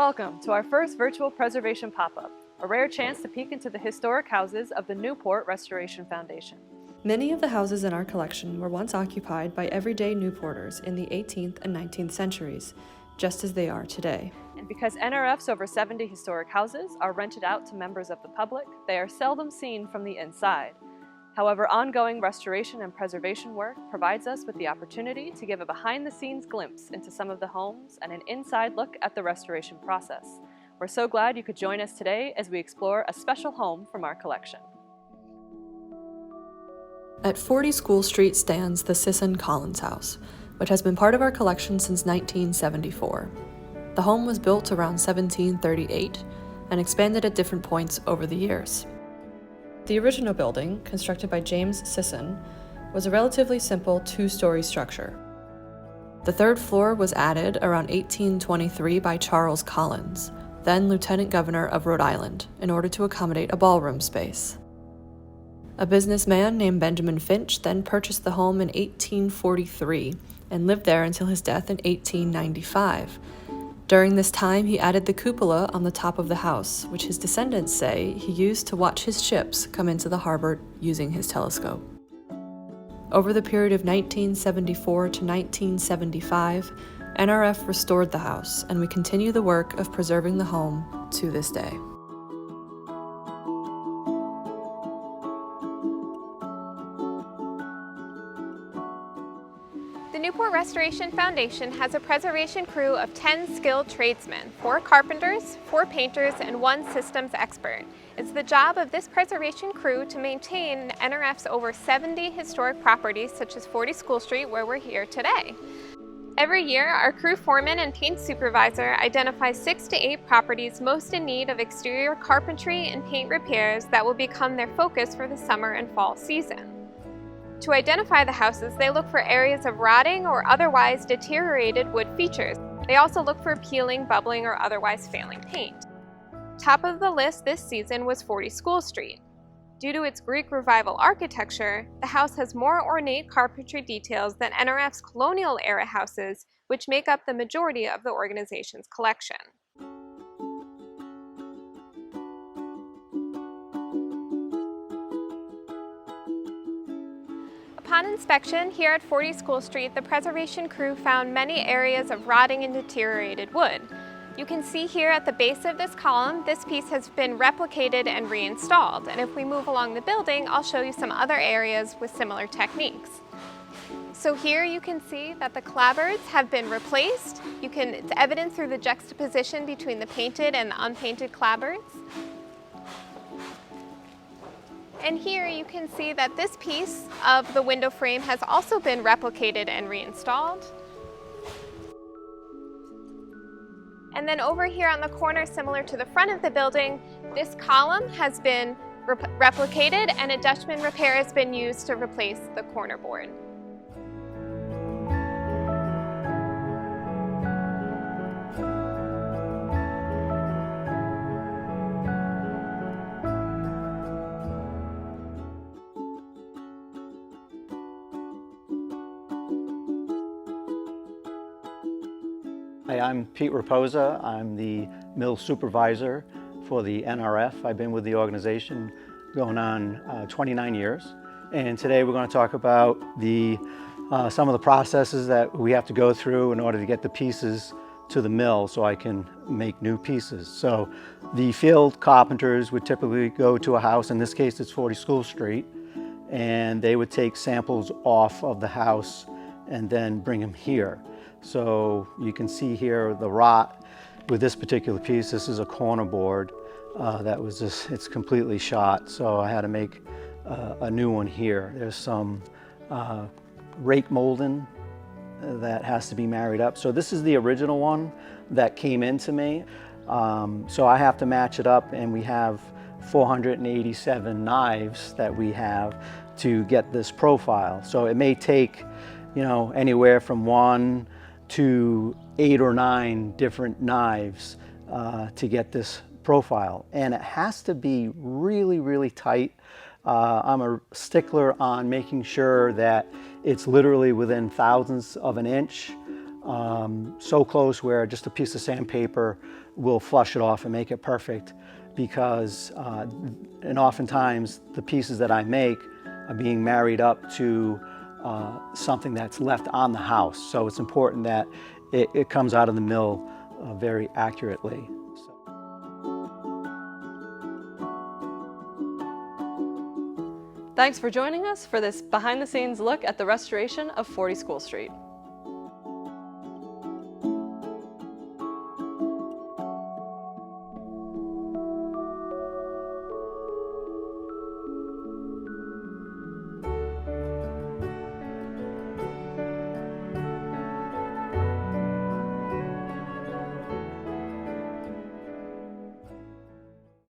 Welcome to our first virtual preservation pop-up, a rare chance to peek into the historic houses of the Newport Restoration Foundation. Many of the houses in our collection were once occupied by everyday Newporters in the 18th and 19th centuries, just as they are today. And because NRF's over 70 historic houses are rented out to members of the public, they are seldom seen from the inside. However, ongoing restoration and preservation work provides us with the opportunity to give a behind-the-scenes glimpse into some of the homes and an inside look at the restoration process. We're so glad you could join us today as we explore a special home from our collection. At 40 School Street stands the Sisson Collins House, which has been part of our collection since 1974. The home was built around 1738 and expanded at different points over the years. The original building, constructed by James Sisson, was a relatively simple two-story structure. The third floor was added around 1823 by Charles Collins, then Lieutenant Governor of Rhode Island, in order to accommodate a ballroom space. A businessman named Benjamin Finch then purchased the home in 1843 and lived there until his death in 1895. During this time, he added the cupola on the top of the house, which his descendants say he used to watch his ships come into the harbor using his telescope. Over the period of 1974 to 1975, NRF restored the house, and we continue the work of preserving the home to this day. The Newport Restoration Foundation has a preservation crew of 10 skilled tradesmen, 4 carpenters, 4 painters, and 1 systems expert. It's the job of this preservation crew to maintain NRF's over 70 historic properties, such as 40 School Street, where we're here today. Every year, our crew foreman and paint supervisor identifies 6 to 8 properties most in need of exterior carpentry and paint repairs that will become their focus for the summer and fall season. To identify the houses, they look for areas of rotting or otherwise deteriorated wood features. They also look for peeling, bubbling, or otherwise failing paint. Top of the list this season was 40 School Street. Due to its Greek Revival architecture, the house has more ornate carpentry details than NRF's colonial-era houses, which make up the majority of the organization's collection. Upon inspection, here at 40 School Street, the preservation crew found many areas of rotting and deteriorated wood. You can see here at the base of this column, this piece has been replicated and reinstalled. And if we move along the building, I'll show you some other areas with similar techniques. So here you can see that the clapboards have been replaced. It's evident through the juxtaposition between the painted and the unpainted clapboards. And here you can see that this piece of the window frame has also been replicated and reinstalled. And then over here on the corner, similar to the front of the building, this column has been replicated and a Dutchman repair has been used to replace the corner board. Hi, I'm Pete Raposa. I'm the mill supervisor for the NRF. I've been with the organization going on 29 years. And today we're going to talk about some of the processes that we have to go through in order to get the pieces to the mill so I can make new pieces. So the field carpenters would typically go to a house, in this case it's 40 School Street, and they would take samples off of the house and then bring them here. So you can see here the rot with this particular piece. This is a corner board that was just, it's completely shot. So I had to make a new one here. There's some rake molding that has to be married up. So this is the original one that came into me. So I have to match it up, and we have 487 knives that we have to get this profile. So it may take, you know, anywhere from 1 to 8 or 9 different knives to get this profile. And it has to be really, really tight. I'm a stickler on making sure that it's literally within thousandths of an inch, so close where just a piece of sandpaper we'll flush it off and make it perfect, because and oftentimes the pieces that I make are being married up to something that's left on the house. So it's important that it comes out of the mill very accurately. Thanks for joining us for this behind-the-scenes look at the restoration of 40 School Street.